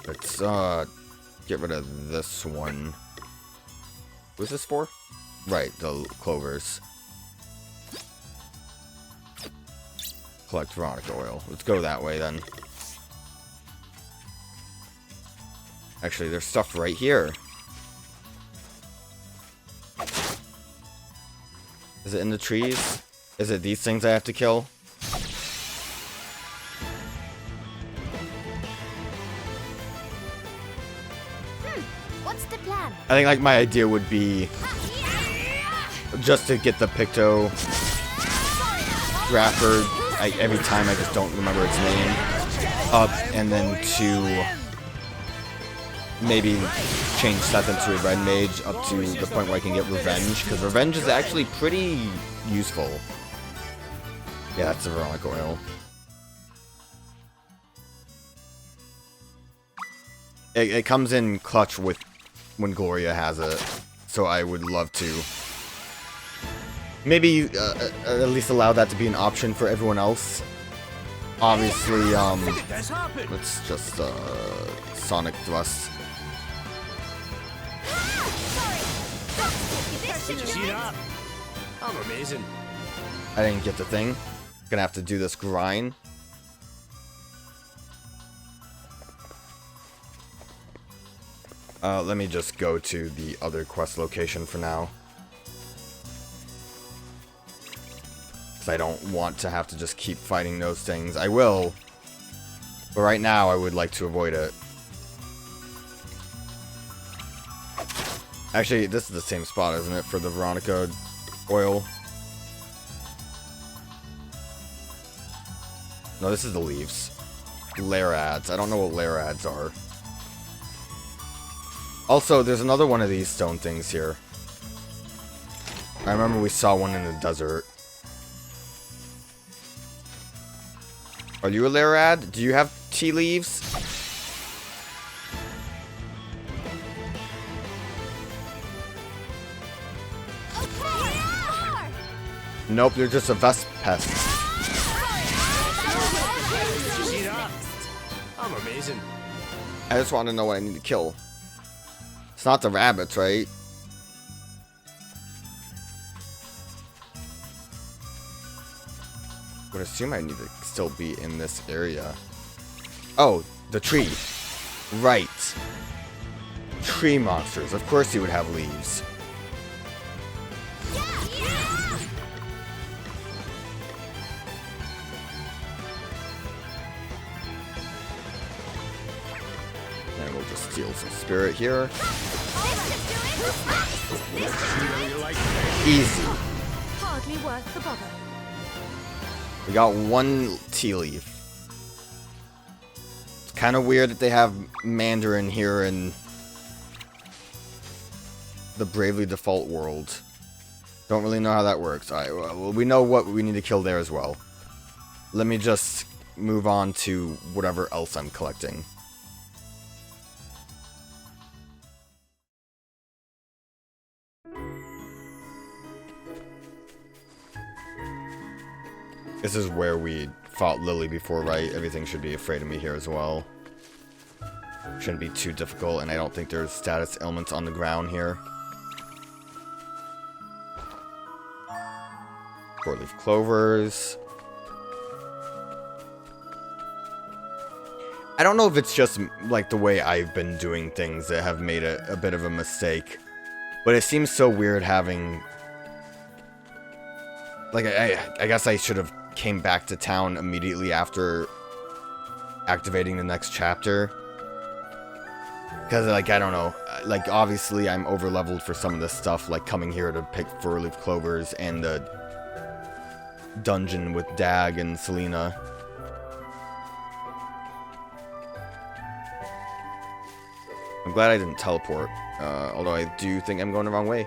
Let's get rid of this one. What's this for? Right, the clovers. Collect Veronica oil. Let's go that way then. Actually, there's stuff right here. Is it in the trees? Is it these things I have to kill? What's the plan? I think like my idea would be just to get the Picto Grapher every time, I just don't remember its name, up, and then to maybe change Seth into a red mage up to the point where I can get revenge, because revenge is actually pretty useful. Yeah, that's the Veronica oil. It comes in clutch with when Gloria has it, so I would love to maybe at least allow that to be an option for everyone else. Obviously, let's just Sonic Thrust. Did you see that? I'm amazing. I didn't get the thing. Gonna have to do this grind. Let me just go to the other quest location for now. Because I don't want to have to just keep fighting those things. I will. But right now, I would like to avoid it. Actually, this is the same spot, isn't it, for the Veronica oil? No, this is the leaves. Larads. I don't know what Larads are. Also, there's another one of these stone things here. I remember we saw one in the desert. Are you a Larad? Do you have tea leaves? Nope, you're just a Vesp pest. Did you see that? I'm amazing. I just want to know what I need to kill. It's not the rabbits, right? I would assume I need to still be in this area. Oh, the tree. Right. Tree monsters. Of course you would have leaves. And we'll just steal some spirit here. Easy. Hardly worth the bother. We got one tea leaf. It's kind of weird that they have Mandarin here in the Bravely Default world. Don't really know how that works. Alright, well, we know what we need to kill there as well. Let me just move on to whatever else I'm collecting. This is where we fought Lily before, right? Everything should be afraid of me here as well. Shouldn't be too difficult, and I don't think there's status ailments on the ground here. 4-leaf clovers. I don't know if it's just like the way I've been doing things that have made it a bit of a mistake, but it seems so weird having... Like, I guess I should have came back to town immediately after activating the next chapter. Because, like, I don't know. Like, obviously, I'm over-leveled for some of this stuff, like coming here to pick 4-leaf clovers and the dungeon with Dag and Selena. I'm glad I didn't teleport, although I do think I'm going the wrong way.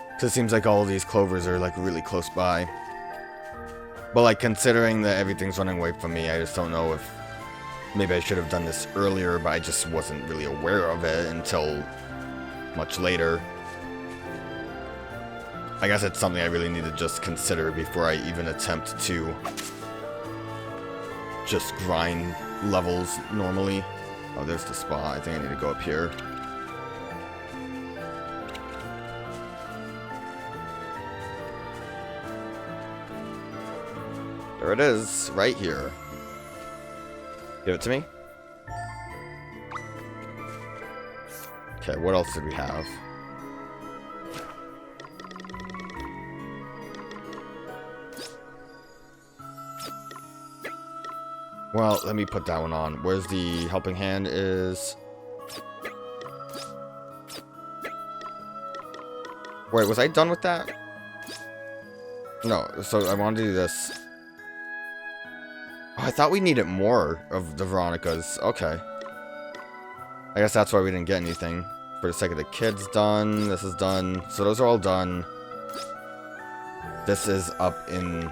Because it seems like all of these clovers are, like, really close by. But, like, considering that everything's running away from me, I just don't know if... Maybe I should have done this earlier, but I just wasn't really aware of it until much later. I guess it's something I really need to just consider before I even attempt to just grind levels normally. Oh, there's the spot. I think I need to go up here. There it is, right here. Give it to me. Okay, what else did we have? Well, let me put that one on. Where's the helping hand is... Wait, was I done with that? No, so I want to do this. Oh, I thought we needed more of the Veronicas. Okay. I guess that's why we didn't get anything. For the sake of the kids, done. This is done. So those are all done. This is up in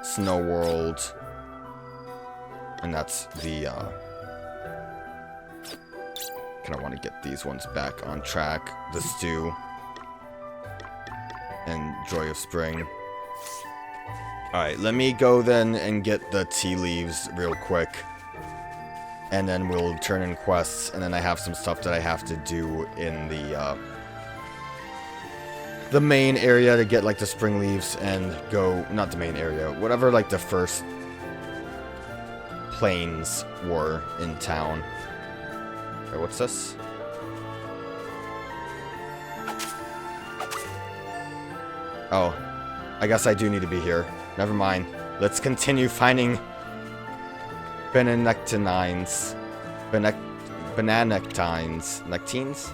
Snow World. And that's the, kind of want to get these ones back on track. The Stew. And Joy of Spring. Alright, let me go then and get the tea leaves real quick. And then we'll turn in quests. And then I have some stuff that I have to do in the main area to get, like, the spring leaves and go... Not the main area. Whatever, like, the first planes were in town. Alright, what's this? Oh. I guess I do need to be here. Never mind. Let's continue finding Benedictines. Benedictines. Nectines?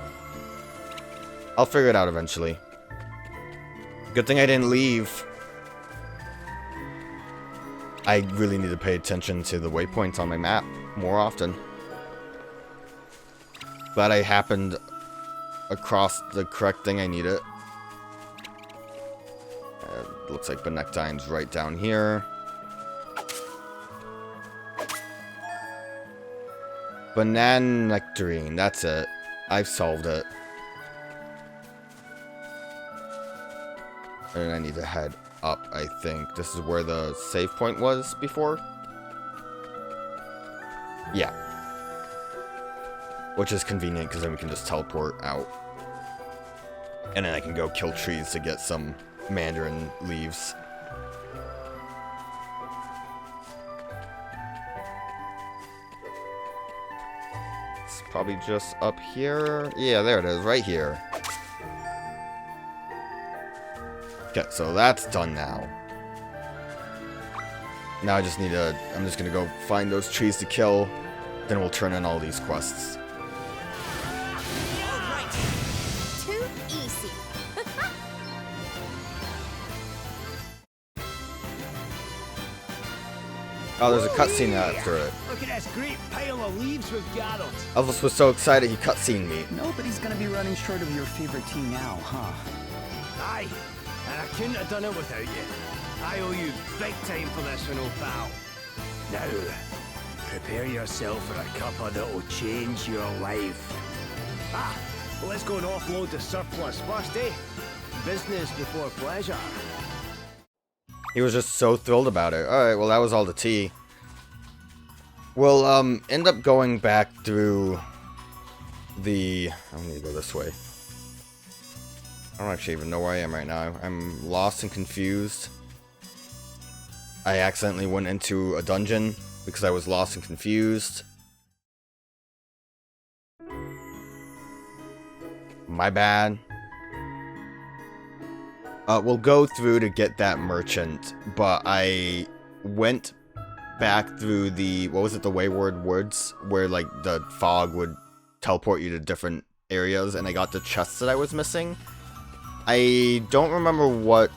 I'll figure it out eventually. Good thing I didn't leave. I really need to pay attention to the waypoints on my map more often. Glad I happened across the correct thing I needed. Looks like Benedictine's right down here. Banana nectarine, that's it. I've solved it. And I need to head up, I think. This is where the save point was before? Yeah. Which is convenient, because then we can just teleport out. And then I can go kill trees to get some mandarin leaves. It's probably just up here. Yeah, there it is, right here. Okay, so that's done now. Now I just need to... I'm just gonna go find those trees to kill. Then we'll turn in all these quests. Too easy. Oh, there's a cutscene after it. Look at this great pile of leaves we've gathered. Elvis was so excited he cutscened me. Nobody's gonna be running short of your favorite tea now, huh? Aye, and I couldn't have done it without you. I owe you big time for this one, old pal. Now, prepare yourself for a cuppa that'll change your life. Ah, well, let's go and offload the surplus first, eh? Business before pleasure. He was just so thrilled about it. Alright, well that was all the tea. We'll end up going back through the... I need to go this way. I don't actually even know where I am right now. I'm lost and confused. I accidentally went into a dungeon because I was lost and confused. My bad. We'll go through to get that merchant, but I went back through the, what was it, the Wayward Woods, where like the fog would teleport you to different areas, and I got the chests that I was missing. I don't remember what,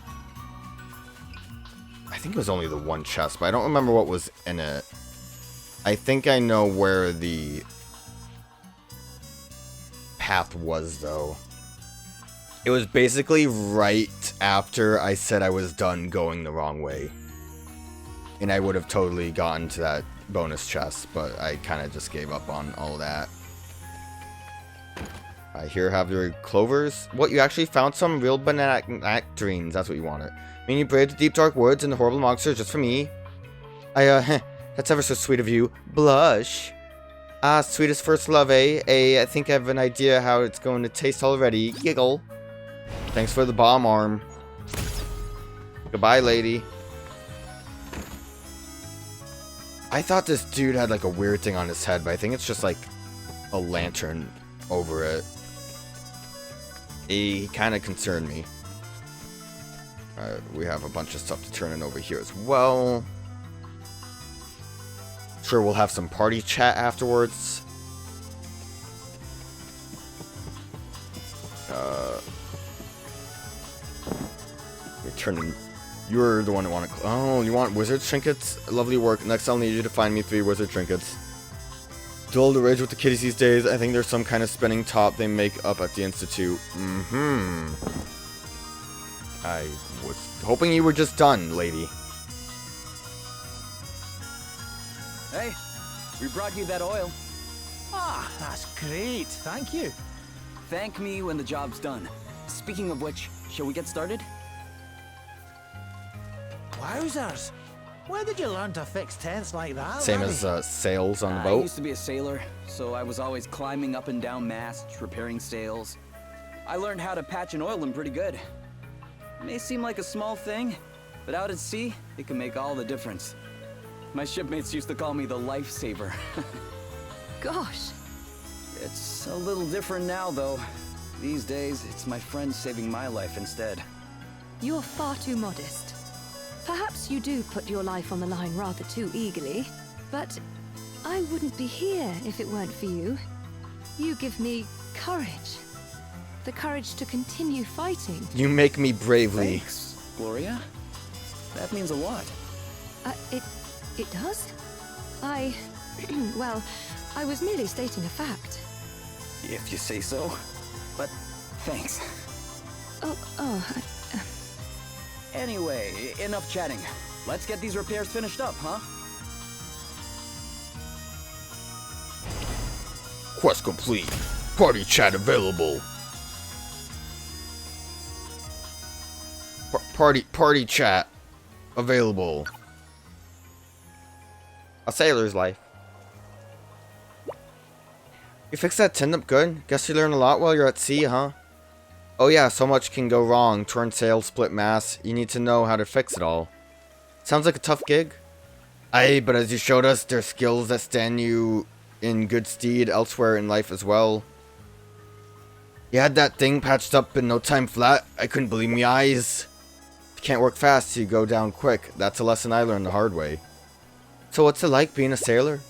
I think it was only the one chest, but I don't remember what was in it. I think I know where the path was, though. It was basically right after I said I was done going the wrong way. And I would have totally gotten to that bonus chest, but I kind of just gave up on all that. I here have your clovers. What, you actually found some real nectarines. That's what you wanted. I mean, you braved the deep dark woods and the horrible monsters just for me. That's ever so sweet of you. Blush. Ah, sweetest first love, eh? I think I have an idea how it's going to taste already. Giggle. Thanks for the bomb arm. Goodbye, lady. I thought this dude had like a weird thing on his head, but I think it's just like a lantern over it. He kind of concerned me. We have a bunch of stuff to turn in over here as well. Sure, we'll have some party chat afterwards. You're the one who want to. Oh, you want wizard trinkets? Lovely work. Next, I'll need you to find me 3 wizard trinkets. Dull the rage with the kiddies these days. I think there's some kind of spinning top they make up at the institute. I was hoping you were just done, lady. Hey, we brought you that oil. Ah, that's great. Thank you. Thank me when the job's done. Speaking of which, shall we get started? Wowzers. Where did you learn to fix tents like that? Same laddie? as sails on the I boat. used to be a sailor, so I was always climbing up and down masts, repairing sails. I learned how to patch and oil them pretty good. It may seem like a small thing, but out at sea, it can make all the difference. My shipmates used to call me the lifesaver. Gosh. It's a little different now, though. These days, it's my friends saving my life instead. You're far too modest. Perhaps you do put your life on the line rather too eagerly, but I wouldn't be here if it weren't for you. You give me courage. The courage to continue fighting. You make me bravely. Thanks, Gloria. That means a lot. It does? Well, I was merely stating a fact. If you say so. But thanks. Anyway, enough chatting. Let's get these repairs finished up, huh? Quest complete. Party chat available. Party chat available. A sailor's life. You fixed that tin up good? Guess you learn a lot while you're at sea, huh? Oh yeah, so much can go wrong. Torn sail, split mast. You need to know how to fix it all. Sounds like a tough gig. Aye, but as you showed us, there's skills that stand you in good stead elsewhere in life as well. You had that thing patched up in no time flat. I couldn't believe me eyes. If you can't work fast, you go down quick. That's a lesson I learned the hard way. So what's it like being a sailor?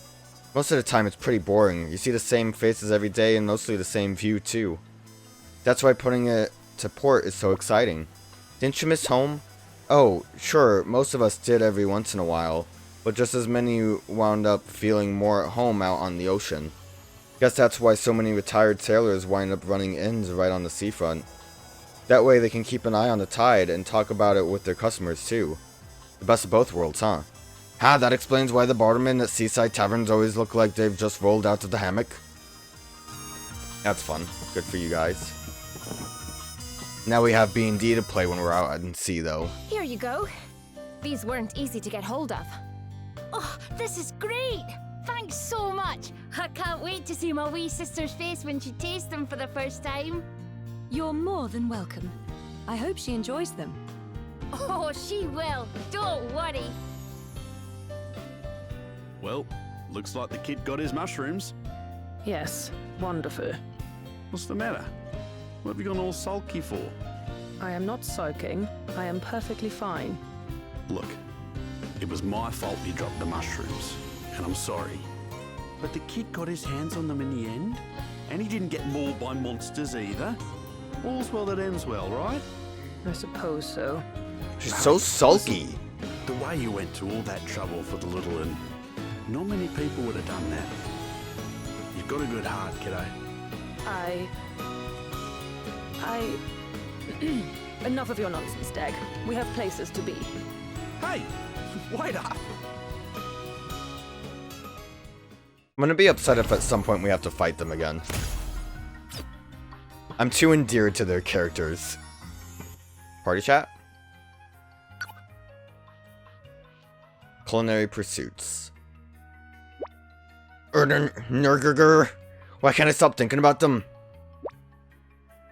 Most of the time it's pretty boring. You see the same faces every day and mostly the same view too. That's why putting it to port is so exciting. Didn't you miss home? Oh, sure, most of us did every once in a while, but just as many wound up feeling more at home out on the ocean. Guess that's why so many retired sailors wind up running inns right on the seafront. That way they can keep an eye on the tide and talk about it with their customers too. The best of both worlds, huh? That explains why the bartermen at seaside taverns always look like they've just rolled out of the hammock. That's fun. Good for you guys. Now we have B&D to play when we're out at sea, though. Here you go. These weren't easy to get hold of. Oh, this is great! Thanks so much. I can't wait to see my wee sister's face when she tastes them for the first time. You're more than welcome. I hope she enjoys them. Oh, she will. Don't worry. Well, looks like the kid got his mushrooms. Yes, wonderful. What's the matter? What have you gone all sulky for? I am not sulking. I am perfectly fine. Look, it was my fault you dropped the mushrooms, and I'm sorry. But the kid got his hands on them in the end, and he didn't get mauled by monsters either. All's well that ends well, right? I suppose so. She's so sulky. The way you went to all that trouble for the little one, not many people would have done that. You've got a good heart, kiddo. Enough of your nonsense, Dag. We have places to be. Hey, wait up! I'm gonna be upset if at some point we have to fight them again. I'm too endeared to their characters. Party chat? Culinary pursuits. Nurgurgur. Why can't I stop thinking about them?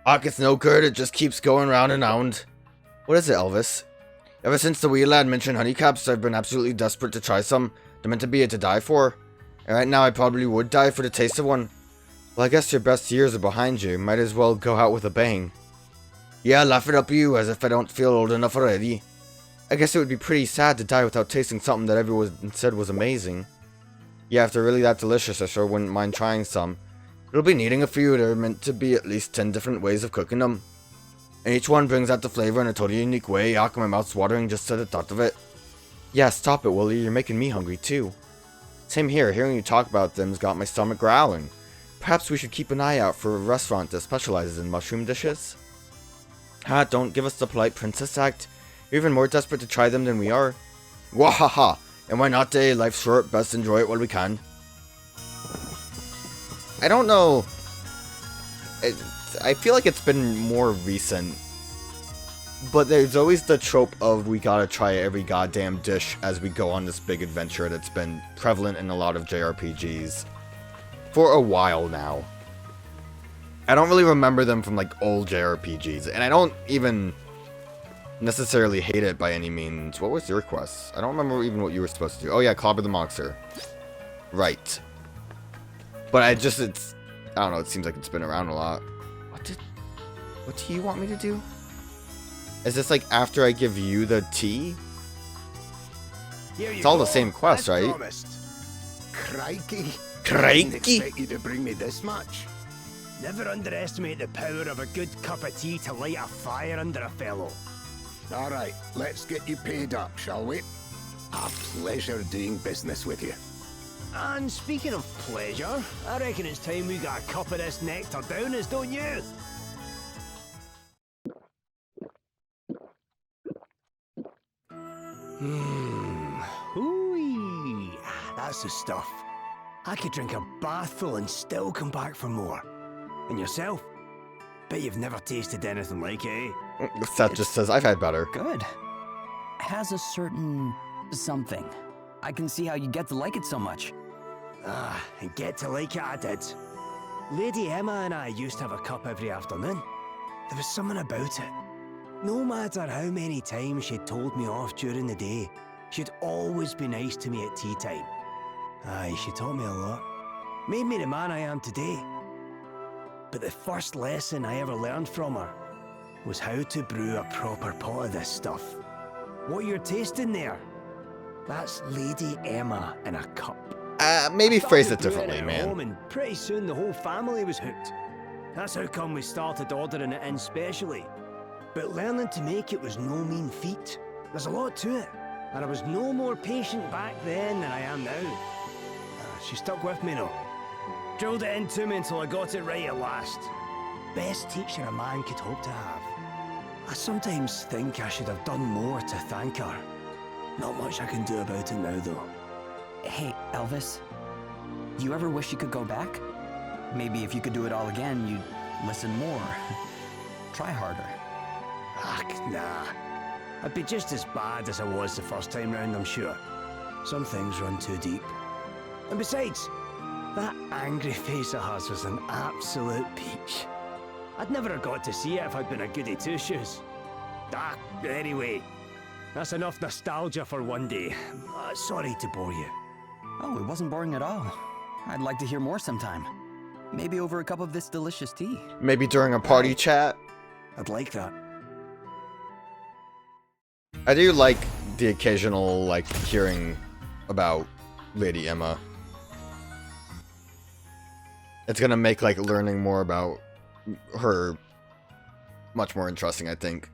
It's no good, it just keeps going round and round. What is it, Elvis? Ever since the wee lad mentioned honeycaps, I've been absolutely desperate to try some. They're meant to be to die for. And right now I probably would die for the taste of one. Well, I guess your best years are behind you. Might as well go out with a bang. Yeah, laugh it up you, as if I don't feel old enough already. I guess it would be pretty sad to die without tasting something that everyone said was amazing. Yeah, if they're really that delicious, I sure wouldn't mind trying some. It'll be needing a few. There are meant to be at least 10 different ways of cooking them. And each one brings out the flavor in a totally unique way. My mouth's watering just at the thought of it. Yeah, stop it, Willie. You're making me hungry, too. Same here. Hearing you talk about them's got my stomach growling. Perhaps we should keep an eye out for a restaurant that specializes in mushroom dishes. Don't give us the polite princess act. You're even more desperate to try them than we are. Wahaha! And why not, eh? Life's short, best enjoy it while we can. I don't know. I feel like it's been more recent. But there's always the trope of we gotta try every goddamn dish as we go on this big adventure that's been prevalent in a lot of JRPGs. For a while now. I don't really remember them from like old JRPGs. And I don't even necessarily hate it by any means. What was your quest? I don't remember even what you were supposed to do. Oh yeah, clobber the monster. Right. But I don't know, it seems like it's been around a lot. What do you want me to do? Is this like after I give you the tea? It's all the same quest, right? Promised. Crikey. Crikey! Didn't expect you to bring me this much. Never underestimate the power of a good cup of tea to light a fire under a fellow. All right, let's get you paid up, shall we? A pleasure doing business with you. And speaking of pleasure, I reckon it's time we got a cup of this nectar down us, don't you? Hooey. That's the stuff. I could drink a bathful and still come back for more. And yourself? Bet you've never tasted anything like it, eh? Seth just says, I've had better. Good. Has a certain something. I can see how you get to like it so much. And get to like it I did. Lady Emma and I used to have a cup every afternoon. There was something about it. No matter how many times she'd told me off during the day, she'd always be nice to me at tea time. Aye, she taught me a lot. Made me the man I am today. But the first lesson I ever learned from her was how to brew a proper pot of this stuff. What you're tasting there, that's Lady Emma in a cup. Maybe phrase it Started brewing differently, at man. home, and pretty soon the whole family was hooked. That's how come we started ordering it in specially. But learning to make it was no mean feat. There's a lot to it, and I was no more patient back then than I am now. She stuck with me, though. Drilled it into me until I got it right at last. Best teacher a man could hope to have. I sometimes think I should have done more to thank her. Not much I can do about it now, though. Hey, Elvis. You ever wish you could go back? Maybe if you could do it all again, you'd listen more. Try harder. Nah. I'd be just as bad as I was the first time round, I'm sure. Some things run too deep. And besides, that angry face of hers was an absolute peach. I'd never have got to see it if I'd been a goody two-shoes. Anyway, that's enough nostalgia for one day. Sorry to bore you. Oh, it wasn't boring at all. I'd like to hear more sometime. Maybe over a cup of this delicious tea. Maybe during a party chat. I'd like that. I do like the occasional, like, hearing about Lady Emma. It's gonna make, like, learning more about her much more interesting, I think.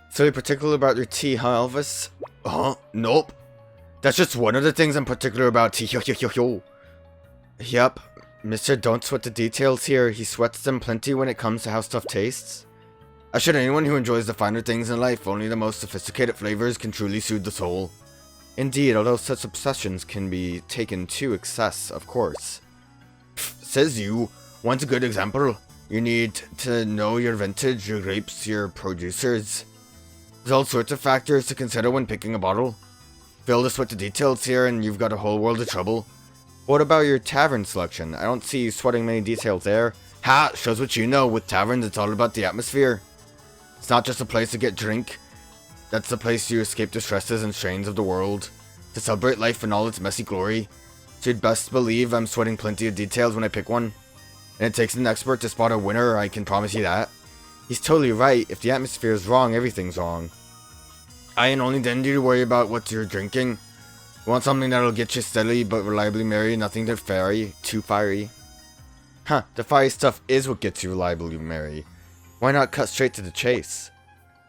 So you're particular about your tea, huh, Elvis? Huh? Nope. That's just one of the things I'm particular about tea. Yep. Mister, don't sweat the details here. He sweats them plenty when it comes to how stuff tastes. As should anyone who enjoys the finer things in life, only the most sophisticated flavors can truly soothe the soul. Indeed, although such obsessions can be taken to excess, of course. Pfft, says you. Want a good example? You need to know your vintage, your grapes, your producers. There's all sorts of factors to consider when picking a bottle. Fill this with the details here and you've got a whole world of trouble. What about your tavern selection? I don't see you sweating many details there. Ha! Shows what you know. With taverns, it's all about the atmosphere. It's not just a place to get drink. That's the place you escape the stresses and strains of the world. To celebrate life in all its messy glory. So you'd best believe I'm sweating plenty of details when I pick one. And it takes an expert to spot a winner, I can promise you that. He's totally right. If the atmosphere is wrong, everything's wrong. I ain't only then do you worry about what you're drinking. You want something that'll get you steadily but reliably merry, nothing too fiery. Huh, the fiery stuff is what gets you reliably merry. Why not cut straight to the chase?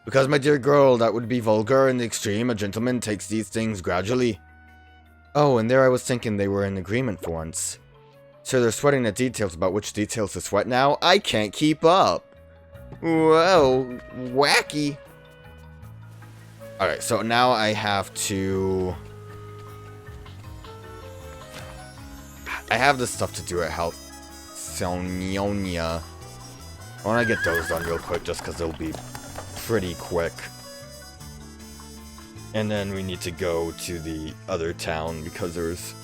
Because, my dear girl, that would be vulgar in the extreme. A gentleman takes these things gradually. Oh, and there I was thinking they were in agreement for once. So they're sweating the details about which details to sweat now? I can't keep up. Whoa, wacky. Alright, so now I have to... I have this stuff to do at Health Sonionia. I want to get those done real quick just because they'll be pretty quick. And then we need to go to the other town because there's,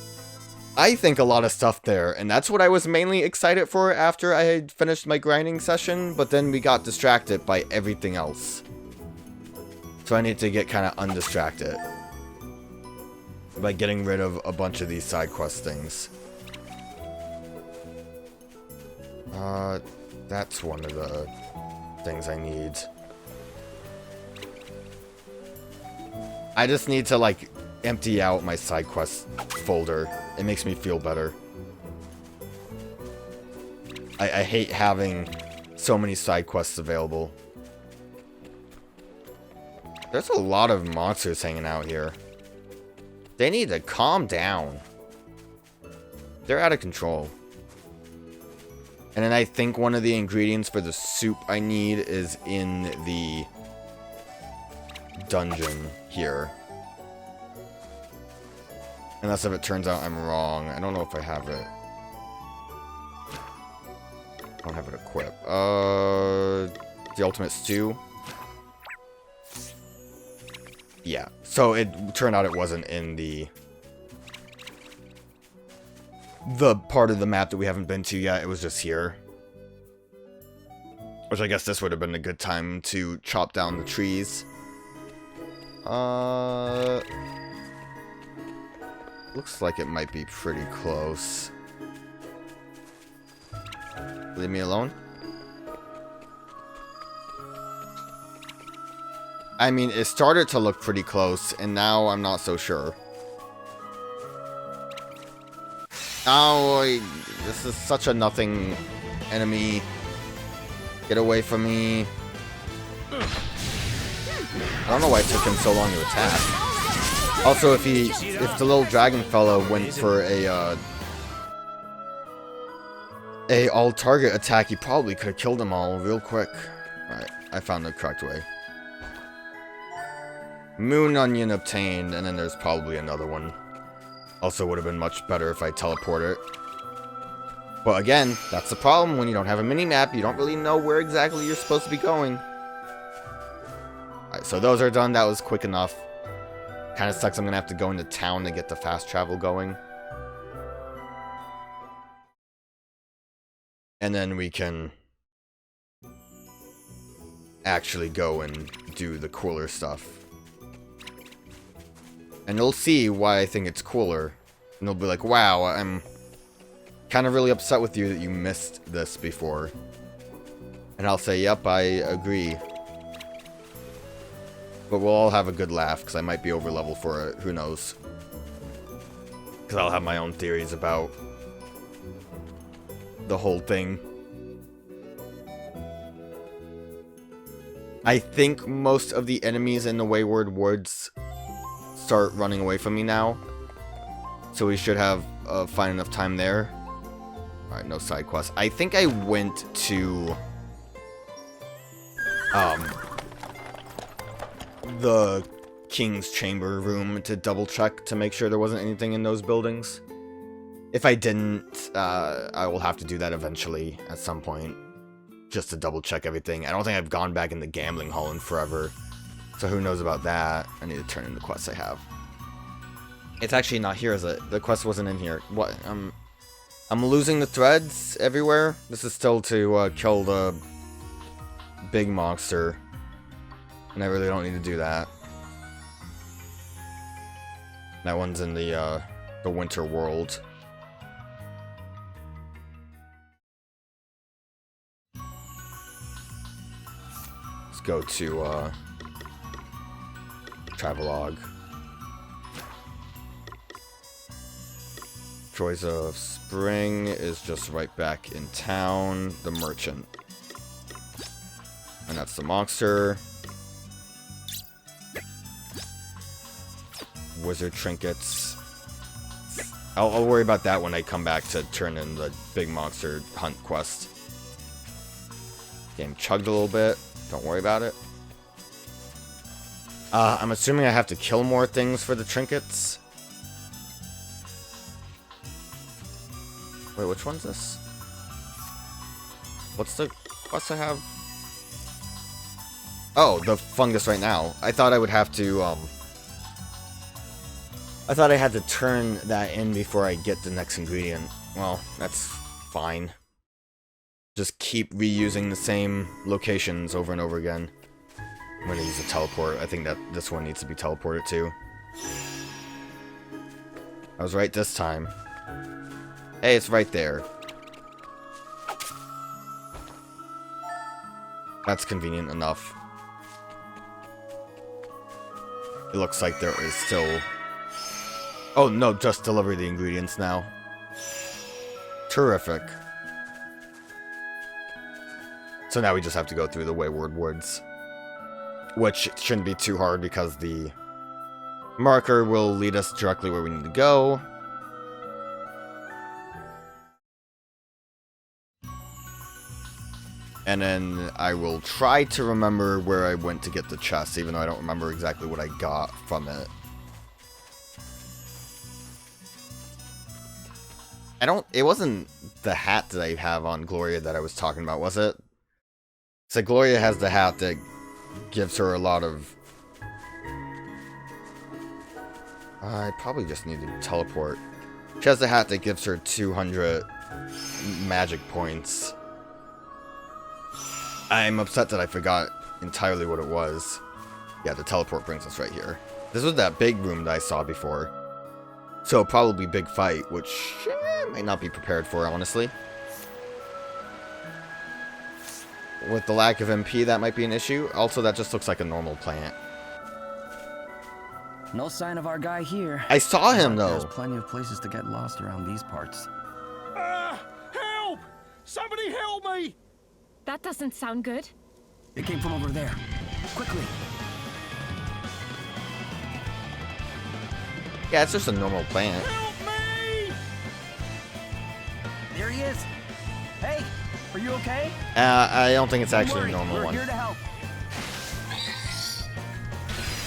I think, a lot of stuff there. And that's what I was mainly excited for after I had finished my grinding session. But then we got distracted by everything else. So I need to get kind of undistracted by getting rid of a bunch of these side quest things. That's one of the things I need. I just need to, like, empty out my side quest folder. It makes me feel better. I hate having so many side quests available. There's a lot of monsters hanging out here. They need to calm down. They're out of control. And then I think one of the ingredients for the soup I need is in the dungeon here. Unless if it turns out I'm wrong. I don't know if I have it. I don't have it equipped. The ultimate stew. Yeah. So it turned out it wasn't in the part of the map that we haven't been to yet. It was just here. Which I guess this would have been a good time to chop down the trees. Looks like it might be pretty close. Leave me alone. I mean, it started to look pretty close, and now I'm not so sure. Oh, this is such a nothing enemy. Get away from me. I don't know why it took him so long to attack. Also, if the little dragon fella went for a all target attack, he probably could have killed them all real quick. Alright, I found the correct way. Moon onion obtained, and then there's probably another one. Also would have been much better if I teleported. But again, that's the problem when you don't have a mini-map. You don't really know where exactly you're supposed to be going. Alright, so those are done. That was quick enough. Kind of sucks I'm going to have to go into town to get the fast travel going. And then we can actually go and do the cooler stuff. And you'll see why I think it's cooler. And you'll be like, wow, I'm kind of really upset with you that you missed this before. And I'll say, yep, I agree. But we'll all have a good laugh, because I might be over level for it. Who knows? Because I'll have my own theories about the whole thing. I think most of the enemies in the Wayward Woods start running away from me now. So we should have fine enough time there. Alright, no side quests. I think I went to the King's Chamber room to double check to make sure there wasn't anything in those buildings. If I didn't, I will have to do that eventually at some point. Just to double check everything. I don't think I've gone back in the gambling hall in forever. So who knows about that. I need to turn in the quests I have. It's actually not here, is it? The quest wasn't in here. What? I'm losing the threads everywhere. This is still to kill the big monster. And I really don't need to do that. That one's in the winter world. Let's go to Travelogue. Joys of Spring is just right back in town. The merchant. And that's the monster. Wizard trinkets. I'll worry about that when I come back to turn in the big monster hunt quest. Game chugged a little bit. Don't worry about it. I'm assuming I have to kill more things for the trinkets. Wait, which one's this? What's the quest I have? Oh, the fungus right now. I thought I would have to, I thought I had to turn that in before I get the next ingredient. Well, that's fine. Just keep reusing the same locations over and over again. I'm gonna use a teleport. I think that this one needs to be teleported too. I was right this time. Hey, it's right there. That's convenient enough. It looks like there is still... Oh no, just deliver the ingredients now. Terrific. So now we just have to go through the Wayward Woods. Which shouldn't be too hard because the marker will lead us directly where we need to go. And then I will try to remember where I went to get the chest, even though I don't remember exactly what I got from it. It wasn't the hat that I have on Gloria that I was talking about, was it? So Gloria has the hat that gives her a lot of... I probably just need to teleport. She has the hat that gives her 200 magic points. I'm upset that I forgot entirely what it was. Yeah, the teleport brings us right here. This was that big room that I saw before. So probably big fight, which I might not be prepared for, honestly. With the lack of MP, that might be an issue. Also, that just looks like a normal plant. No sign of our guy here. I saw him, though. There's plenty of places to get lost around these parts. Help! Somebody help me! That doesn't sound good. It came from over there. Quickly. Yeah, it's just a normal plant. Help me! There he is. Hey, are you okay? I don't think it's actually a Don't worry, normal we're one. here to help.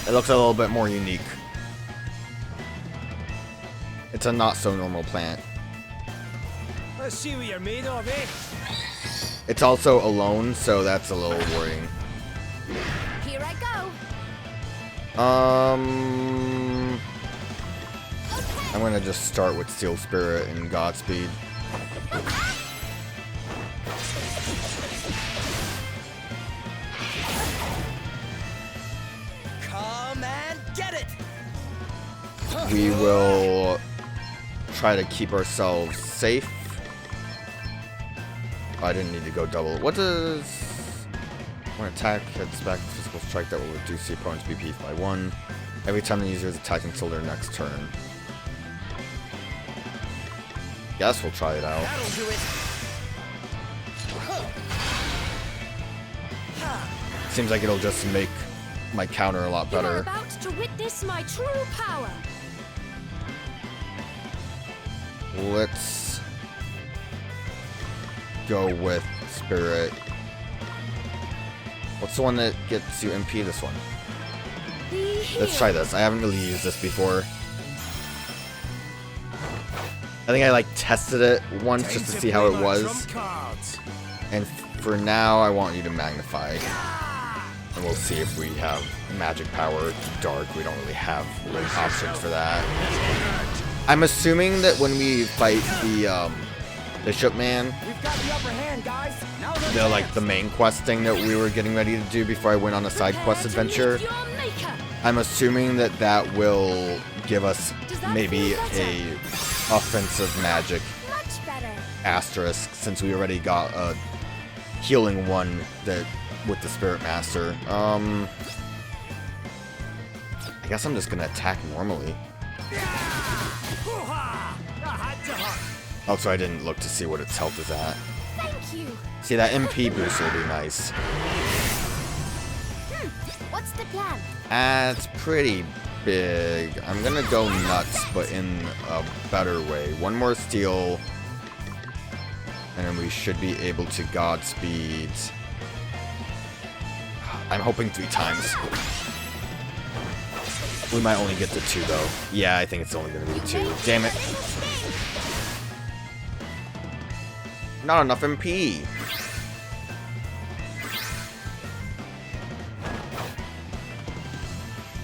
It looks a little bit more unique. It's a not so normal plant. Let's see what you're made of, eh? It's also alone, so that's a little worrying. Here I go. I'm gonna just start with Steel Spirit and Godspeed. Come and get it. We will try to keep ourselves safe. I didn't need to go double. What does... When attack heads back, physical strike that will reduce the opponent's BP by 1. Every time the user is attacked until their next turn. Guess we'll try it out. That'll do it. Seems like it'll just make my counter a lot You're better. about to witness my true power. Let's go with Spirit. What's the one that gets you MP? This one. Let's try this. I haven't really used this before. I think I like tested it once just to see how it was. And for now, I want you to magnify. And we'll see if we have magic power dark. We don't really have options for that. I'm assuming that when we fight the Bishop Man, the main quest thing that we were getting ready to do before I went on a side quest adventure, I'm assuming that that will give us maybe a offensive magic asterisk, since we already got a healing one that with the Spirit Master. I guess I'm just gonna attack normally. Also, I didn't look to see what its health is at. Thank you. See, that MP boost will be nice. What's the plan? It's pretty big. I'm gonna go nuts, but in a better way. One more steal, and then we should be able to Godspeed. I'm hoping 3 times. We might only get to 2 though. Yeah, I think it's only gonna be 2. Damn it. Not enough MP.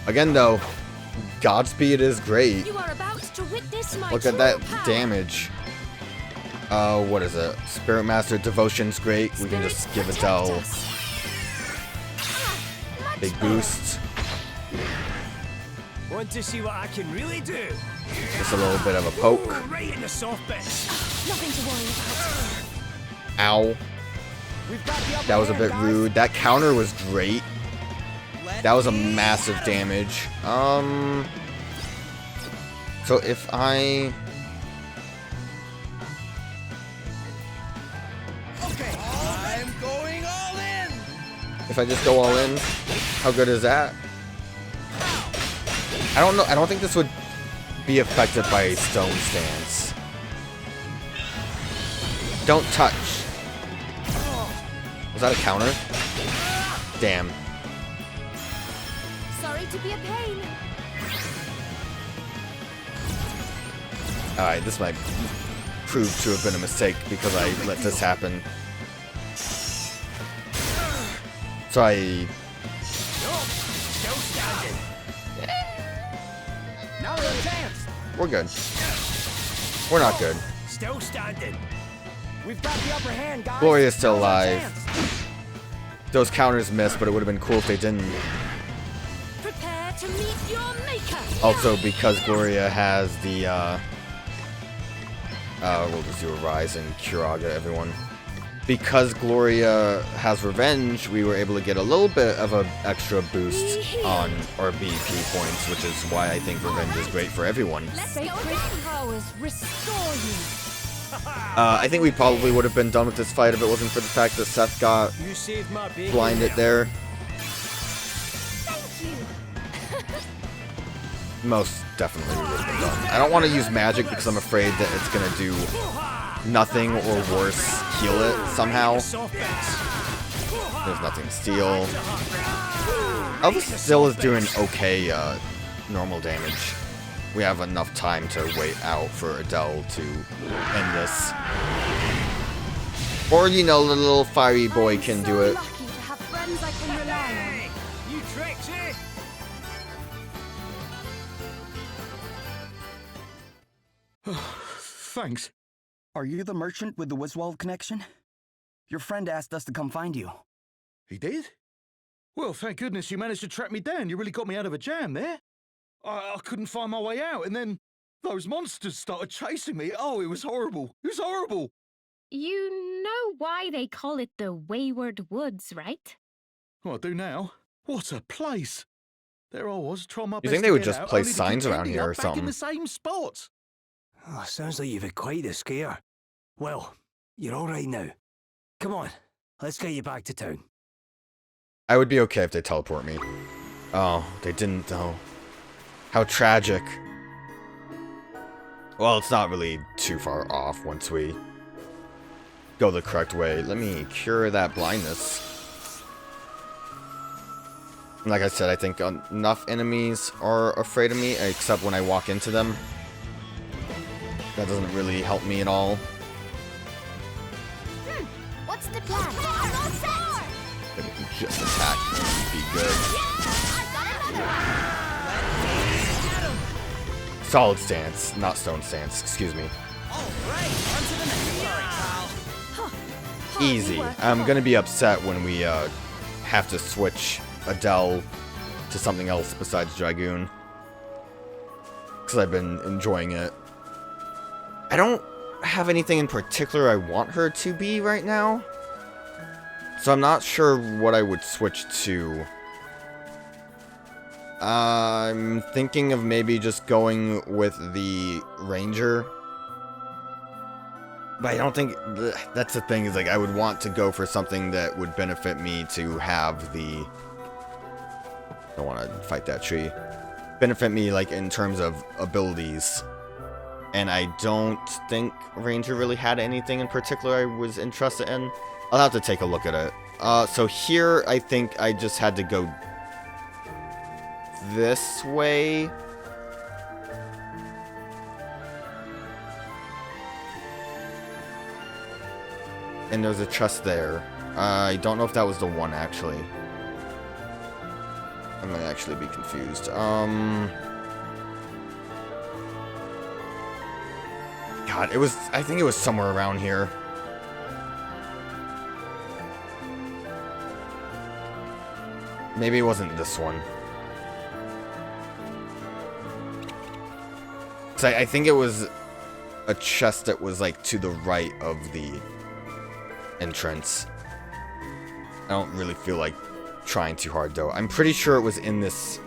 Again though, Godspeed is great. You are about to witness my Look at that damage. What is it? Spirit Master Devotion's great. We can just give Adelle big boost. Want to see what I can really do? Just a little bit of a poke. Right in the soft bits. Nothing to worry about. Ow. That was a bit rude. That counter was great. That was a massive damage. So if I... Okay, I'm going all in. If I just go all in, how good is that? I don't know. I don't think this would be affected by a stone stance. Don't touch. Was that a counter? Damn. Sorry to be a pain. Alright, this might prove to have been a mistake because I let this happen. So I... Still standing. Now the chance. We're good. We're not good. Still standing. We've got the upper hand, guys. Gloria's still Now's our alive. chance. Those counters missed, but it would have been cool if they didn't. Prepare to meet your maker. Also, because Gloria has the, we'll just do a Rise and Curaga, everyone. Because Gloria has Revenge, we were able to get a little bit of an extra boost on our BP points, which is why I think Revenge is great for everyone. Sacred powers restore you. I think we probably would have been done with this fight if it wasn't for the fact that Seth got You saved my baby. blinded there. Thank you. Most definitely would have been done. I don't want to use magic because I'm afraid that it's going to do nothing or worse, heal it somehow. Soft bits. There's nothing to steal. Elvis still is doing okay normal damage. We have enough time to wait out for Adelle to end this. Or, you know, the little fiery boy can do it. Lucky to have friends I can rely Hey, you tricks, eh? Thanks. Are you the merchant with the Wiswald connection? Your friend asked us to come find you. He did? Well, thank goodness you managed to track me down. You really got me out of a jam there. I couldn't find my way out, and then those monsters started chasing me. Oh, it was horrible. It was horrible. You know why they call it the Wayward Woods, right? Well, I do now. What a place. There I was, trying my You best think to they would get just out, place only to signs keep around ending here up or back something? in the same spot. Oh, sounds like you've had quite a scare. Well, you're all right now. Come on, let's get you back to town. I would be okay if they teleport me. Oh, they didn't though. How tragic. Well, it's not really too far off once we go the correct way. Let me cure that blindness. Like I said, I think enough enemies are afraid of me, except when I walk into them. That doesn't really help me at all. What's the plan? Then we can just attack and be good. Solid stance, not stone stance, excuse me. Easy. I'm gonna be upset when we have to switch Adelle to something else besides Dragoon. Because I've been enjoying it. I don't have anything in particular I want her to be right now. So I'm not sure what I would switch to. I'm thinking of maybe just going with the Ranger. But I don't think... That's the thing, is like I would want to go for something that would benefit me to have the... Don't want to fight that tree. Benefit me like in terms of abilities. And I don't think Ranger really had anything in particular I was interested in. I'll have to take a look at it. So here, I think I just had to go this way. And there's a chest there. I don't know if that was the one, actually. I might actually be confused. God, it was... I think it was somewhere around here. Maybe it wasn't this one. So I think it was a chest that was like to the right of the entrance. I don't really feel like trying too hard though. I'm pretty sure it was in this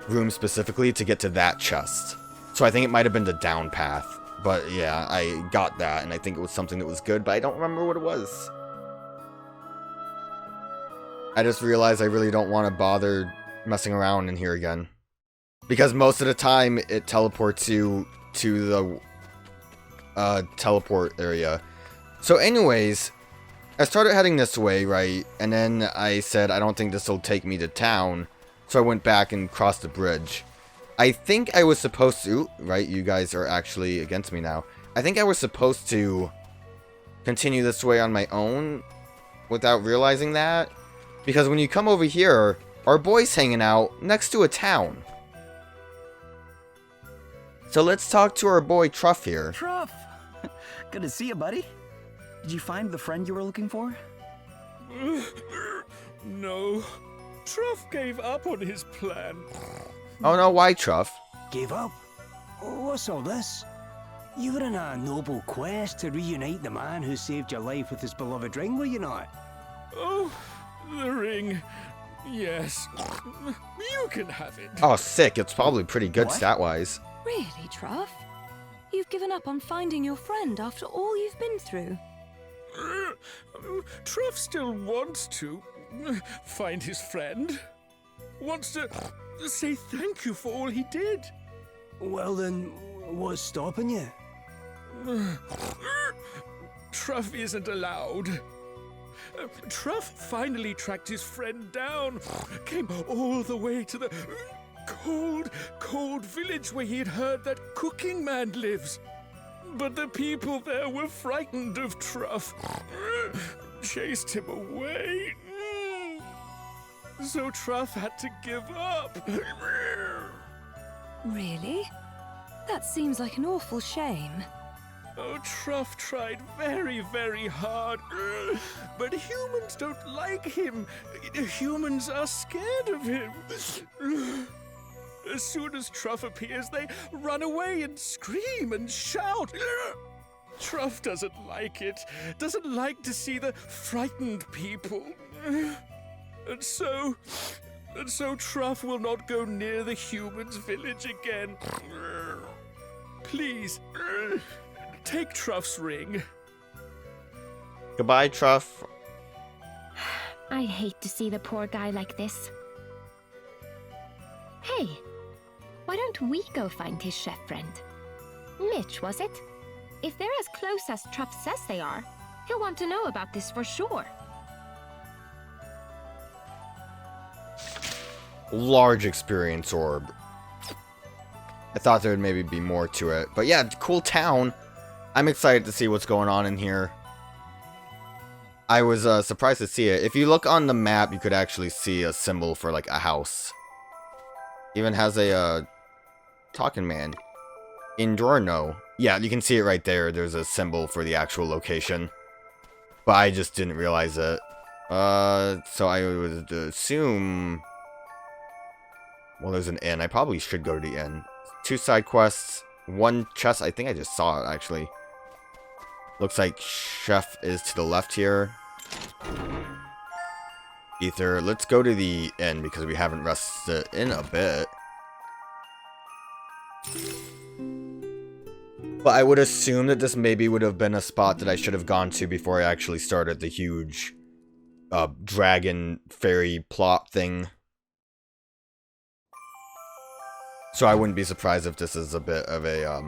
room specifically to get to that chest. So I think it might have been the down path. But yeah, I got that and I think it was something that was good, but I don't remember what it was. I just realized I really don't want to bother messing around in here again. Because most of the time, it teleports you to the teleport area. So anyways, I started heading this way, right? And then I said, I don't think this will take me to town. So I went back and crossed the bridge. I think I was supposed to... Right, you guys are actually against me now. I think I was supposed to continue this way on my own without realizing that. Because when you come over here, our boy's hanging out next to a town. So let's talk to our boy Truff here. Truff! Good to see you, buddy. Did you find the friend you were looking for? No. Truff gave up on his plan. Oh no, why Truff? Gave up? What's all this? You were on a noble quest to reunite the man who saved your life with his beloved ring, were you not? Oh, the ring. Yes. You can have it. Oh, sick. It's probably pretty good What? stat-wise. Really, Truff? You've given up on finding your friend after all you've been through. Truff still wants to find his friend. Wants to say thank you for all he did. Well then, what's stopping you? Truff isn't allowed. Truff finally tracked his friend down. Came all the way to the cold village where he had heard that cooking man lives. But the people there were frightened of Truff. Chased him away. So Truff had to give up. Really? That seems like an awful shame. Oh, Truff tried very, very hard. But humans don't like him. Humans are scared of him. As soon as Truff appears, they run away and scream and shout. Truff doesn't like it. Doesn't like to see the frightened people. And so Truff will not go near the humans' village again. Please, take Truff's ring. Goodbye, Truff. I hate to see the poor guy like this. Hey, why don't we go find his chef friend? Mitch, was it? If they're as close as Truff says they are, he'll want to know about this for sure. Large experience orb. I thought there would maybe be more to it. But yeah, cool town. I'm excited to see what's going on in here. I was surprised to see it. If you look on the map, you could actually see a symbol for like a house. Even has a talking man. Indorno. Yeah, you can see it right there. There's a symbol for the actual location. But I just didn't realize it. So I would assume... Well, there's an inn. I probably should go to the inn. 2 side quests. 1 chest. I think I just saw it, actually. Looks like Chef is to the left here. Ether. Let's go to the inn because we haven't rested in a bit. But I would assume that this maybe would have been a spot that I should have gone to before I actually started the huge dragon fairy plot thing. So I wouldn't be surprised if this is a bit of a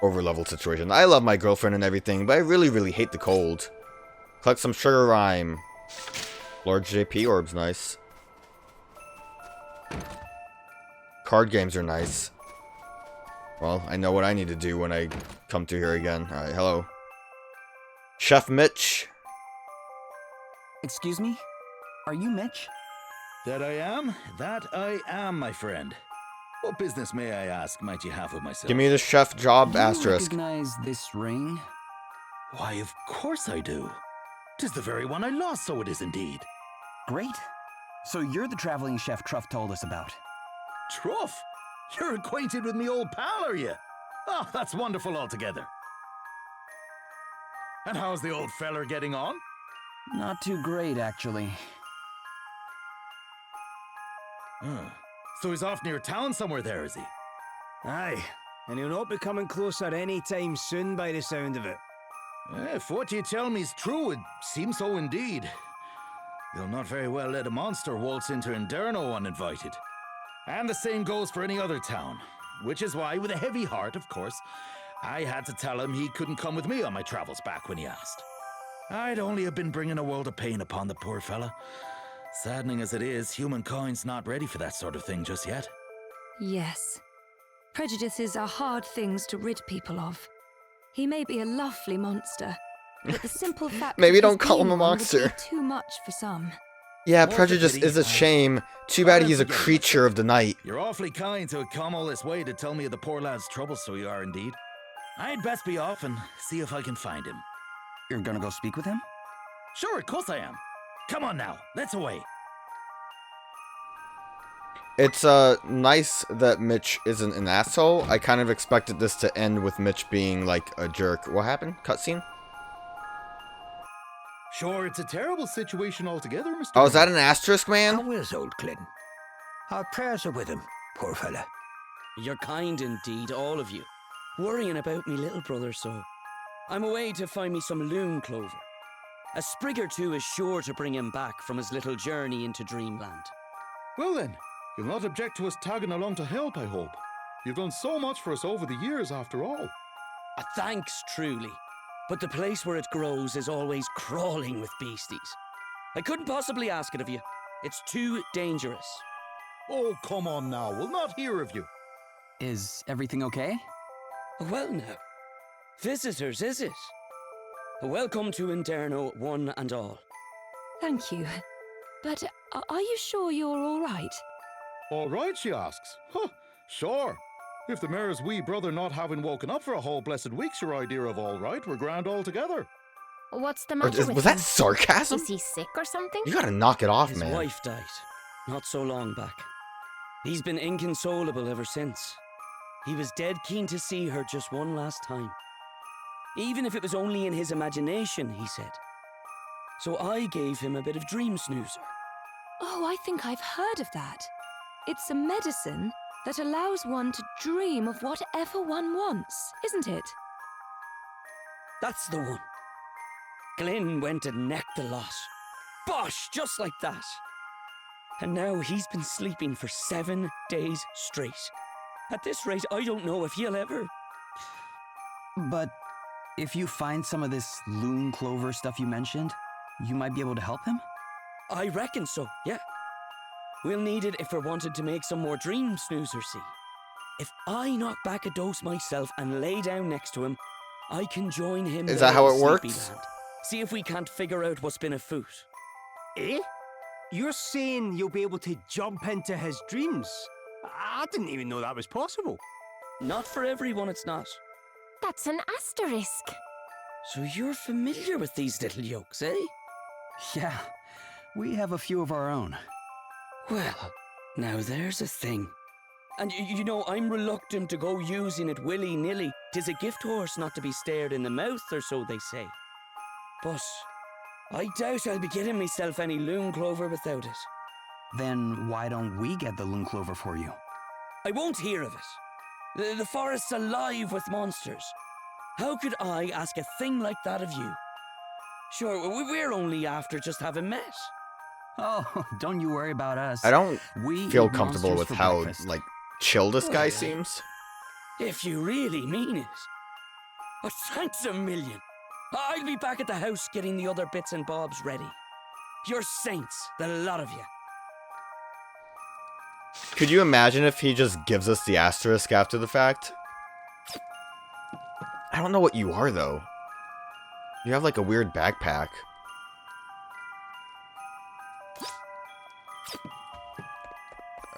over-leveled situation. I love my girlfriend and everything, but I really, really hate the cold. Collect some sugar rhyme. Large JP orbs, nice. Card games are nice. Well, I know what I need to do when I come through here again. Alright, hello. Chef Mitch. Excuse me? Are you Mitch? That I am, my friend. What business, may I ask, might you have with myself? Give me the chef job Do you asterisk. recognize this ring? Why, of course I do. 'Tis the very one I lost, so it is indeed. Great. So you're the traveling chef Truff told us about. Truff? You're acquainted with me old pal, are you? Oh, that's wonderful altogether. And how's the old feller getting on? Not too great, actually. So he's off near town somewhere there, is he? Aye, and he'll not be coming closer any time soon by the sound of it. If what you tell me's true, it seems so indeed. You'll not very well let a monster waltz into Inderno uninvited. And the same goes for any other town. Which is why, with a heavy heart, of course, I had to tell him he couldn't come with me on my travels back when he asked. I'd only have been bringing a world of pain upon the poor fella. Saddening as it is, humankind's not ready for that sort of thing just yet. Yes. Prejudices are hard things to rid people of. He may be a lovely monster, but the simple fact Maybe of don't his call him being a one would monster. be too much for some. Yeah, What's prejudice the pity? is a shame. Too bad he's a creature of the night. You're awfully kind to have come all this way to tell me of the poor lad's trouble, so you are indeed. I'd best be off and see if I can find him. You're gonna go speak with him? Sure, of course I am. Come on now, let's away. It's nice that Mitch isn't an asshole. I kind of expected this to end with Mitch being like a jerk. What happened? Cutscene? Sure, it's a terrible situation altogether, Mr. Oh, is that an asterisk, man? How is old Clinton? Our prayers are with him, poor fella. You're kind indeed, all of you. Worrying about me little brother so. I'm away to find me some loon clover. A sprig or two is sure to bring him back from his little journey into dreamland. Well then, you'll not object to us tagging along to help, I hope. You've done so much for us over the years, after all. Thanks, truly. But the place where it grows is always crawling with beasties. I couldn't possibly ask it of you. It's too dangerous. Oh, come on now, we'll not hear of you. Is everything okay? Well now, visitors, is it? Welcome to Inderno, one and all. Thank you. But are you sure you're all right? All right, she asks. Huh, sure. If the mayor's wee brother not having woken up for a whole blessed week's your idea of all right, we're grand altogether. What's the matter with Was that him? sarcasm? Is he sick or something? You gotta knock it off, His man. wife died, not so long back. He's been inconsolable ever since. He was dead keen to see her just one last time. Even if it was only in his imagination, he said. So I gave him a bit of dream snoozer. Oh, I think I've heard of that. It's a medicine that allows one to dream of whatever one wants, isn't it? That's the one. Glyn went and necked the lot. Bosh, just like that. And now he's been sleeping for 7 days straight. At this rate, I don't know if he'll ever... But if you find some of this loon clover stuff you mentioned, you might be able to help him? I reckon so, yeah. We'll need it if we're wanted to make some more dream snoozers, see. If I knock back a dose myself and lay down next to him, I can join him. Is that how it in Sleepy works? Land. See if we can't figure out what's been afoot. Eh? You're saying you'll be able to jump into his dreams? I didn't even know that was possible. Not for everyone, it's not. That's an asterisk. So you're familiar with these little yolks, eh? Yeah, we have a few of our own. Well, now there's a thing. And you know, I'm reluctant to go using it willy-nilly. 'Tis a gift horse not to be stared in the mouth, or so they say. But I doubt I'll be getting myself any loon clover without it. Then why don't we get the loon clover for you? I won't hear of it. The forest's alive with monsters. How could I ask a thing like that of you? Sure, we're only after just having met. Oh, don't you worry about us. I don't We feel eat comfortable monsters with for how, breakfast. like, chill this guy Well, seems. If you really mean it. Oh, thanks a million. I'll be back at the house getting the other bits and bobs ready. You're saints, the lot of you. Could you imagine if he just gives us the asterisk after the fact? I don't know what you are, though. You have, like, a weird backpack.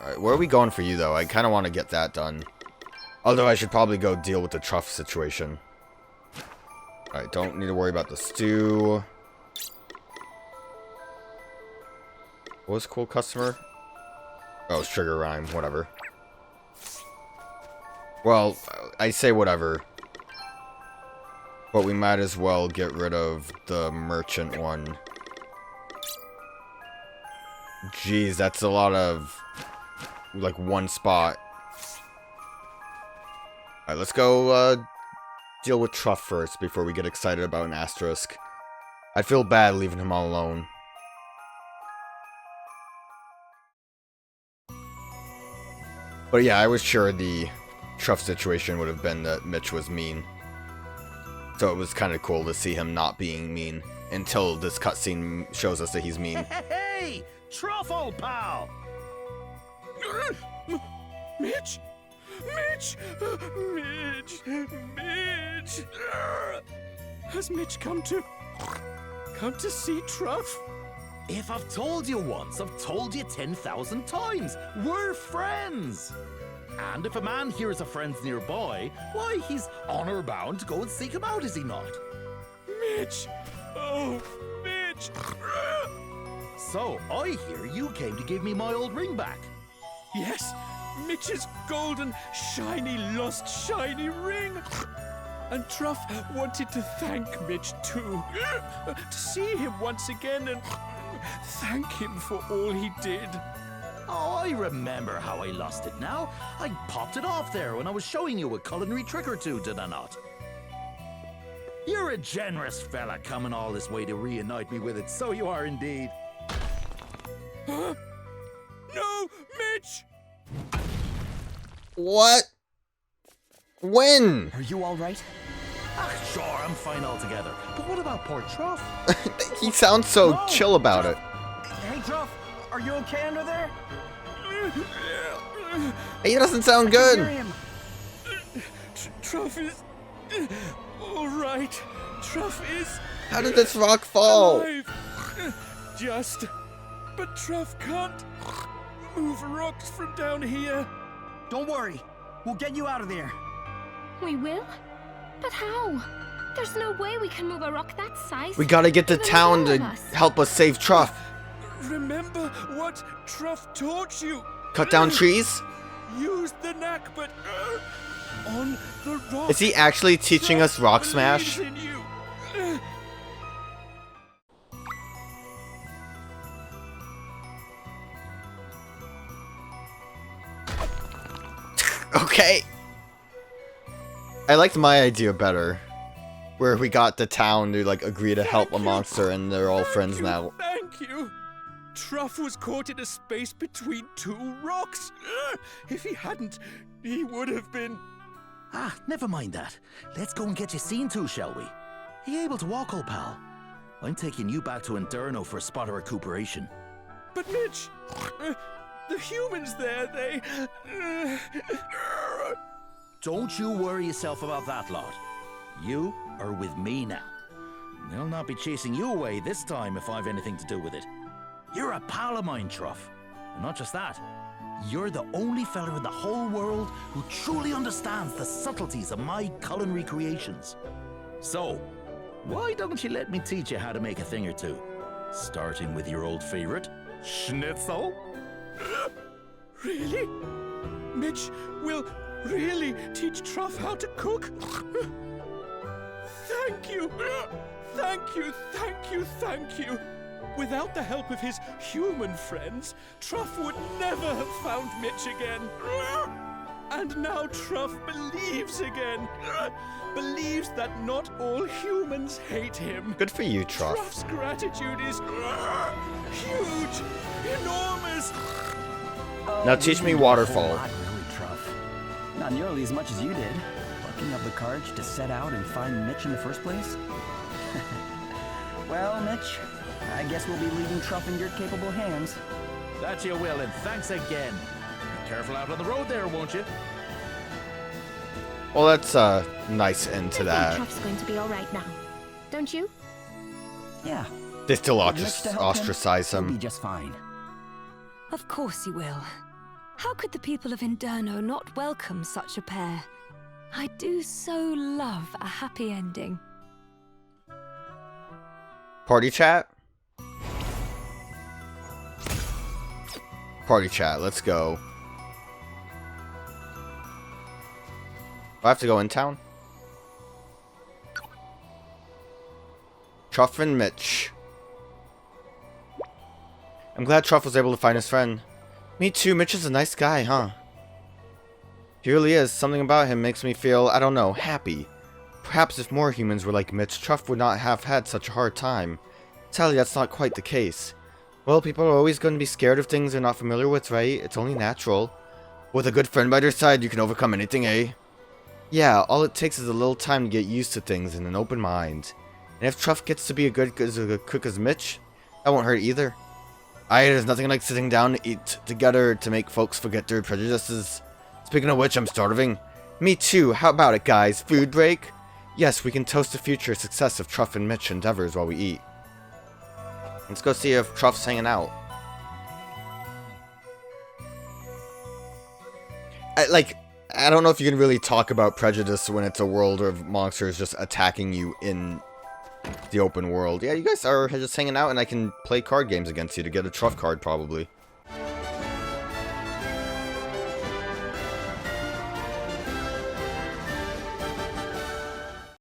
Alright, where are we going for you, though? I kind of want to get that done. Although I should probably go deal with the truff situation. Alright, don't need to worry about the stew. What was cool customer? Oh, sugar rhyme, whatever. Well, I say whatever. But we might as well get rid of the merchant one. Jeez, that's a lot of, like, one spot. Alright, let's go, deal with Truff first before we get excited about an asterisk. I'd feel bad leaving him all alone. But yeah, I was sure the Truff situation would have been that Mitch was mean. So it was kind of cool to see him not being mean until this cutscene shows us that he's mean. Hey, Truff, old pal! Mitch! Mitch! Mitch! Mitch! Has Mitch come to see Truff? If I've told you once, I've told you 10,000 times. We're friends! And if a man hears a friend's nearby, why, he's honor bound to go and seek him out, is he not? Mitch! Oh, Mitch! So, I hear you came to give me my old ring back. Yes, Mitch's golden, shiny, lost shiny ring. And Truff wanted to thank Mitch too. To see him once again and thank him for all he did. Oh, I remember how I lost it now. I popped it off there when I was showing you a culinary trick or two, did I not? You're a generous fella coming all this way to reunite me with it, so you are indeed. Huh? No, Mitch! What? When? Are you all right? Ah, sure, I'm fine altogether. But what about poor Truff? He sounds so No, chill about Truff. it. Hey, Truff, are you okay under there? He doesn't sound good. Hear him. Truff is all right. Truff is How did this rock fall? alive. Just, but Truff can't move rocks from down here. Don't worry, we'll get you out of there. We will? But how? There's no way we can move a rock that size. We gotta get to Even town all to of us. help us save Truff. Remember what Truff taught you. Cut down trees? Use the knack, but on the rock. Is he actually teaching us rock Truff smash? believes in you. Okay. I liked my idea better. Where we got the town to, like, agree to help a monster and they're all friends now. Thank you. Truff was caught in a space between two rocks. If he hadn't, he would have been. Ah, never mind that. Let's go and get you seen to, shall we? Are you able to walk, old pal? I'm taking you back to Inderno for a spot of recuperation. But Mitch, the humans there, they. Don't you worry yourself about that, lad. You are with me now. They'll not be chasing you away this time if I've anything to do with it. You're a pal of mine, Truff. And not just that, you're the only fella in the whole world who truly understands the subtleties of my culinary creations. So, why don't you let me teach you how to make a thing or two? Starting with your old favorite, schnitzel. Really? Mitch will really teach Truff how to cook? Thank you! Thank you, thank you, thank you! Without the help of his human friends, Truff would never have found Mitch again. And now Truff believes again. Believes that not all humans hate him. Good for you, Truff. Truff's gratitude is huge, enormous. Now teach me waterfall. Not really, Truff. Not nearly as much as you did. Plucking up the courage to set out and find Mitch in the first place. Well, Mitch, I guess we'll be leaving Truff in your capable hands. That you will, and thanks again. Be careful out on the road there, won't you? Well, that's a nice end to I think that. Truff's going to be all right now. Don't you? Yeah. They still With Mitch to help ostracize he'll be him. just fine. Of course you will. How could the people of Inderno not welcome such a pair? I do so love a happy ending. Party chat? Party chat, let's go. Do I have to go in town? Truff and Mitch. I'm glad Truff was able to find his friend. Me too, Mitch is a nice guy, huh? He really is. Something about him makes me feel, I don't know, happy. Perhaps if more humans were like Mitch, Truff would not have had such a hard time. Sadly, that's not quite the case. Well, people are always going to be scared of things they're not familiar with, right? It's only natural. With a good friend by your side, you can overcome anything, eh? Yeah, all it takes is a little time to get used to things and an open mind. And if Truff gets to be as good a cook as Mitch, that won't hurt either. There's nothing like sitting down to eat together to make folks forget their prejudices. Speaking of which, I'm starving. Me too. How about it, guys? Food break? Yes, we can toast the future success of Truff and Mitch endeavors while we eat. Let's go see if Truff's hanging out. I don't know if you can really talk about prejudice when it's a world of monsters just attacking you in the open world. Yeah, you guys are just hanging out and I can play card games against you to get a Truff card, probably.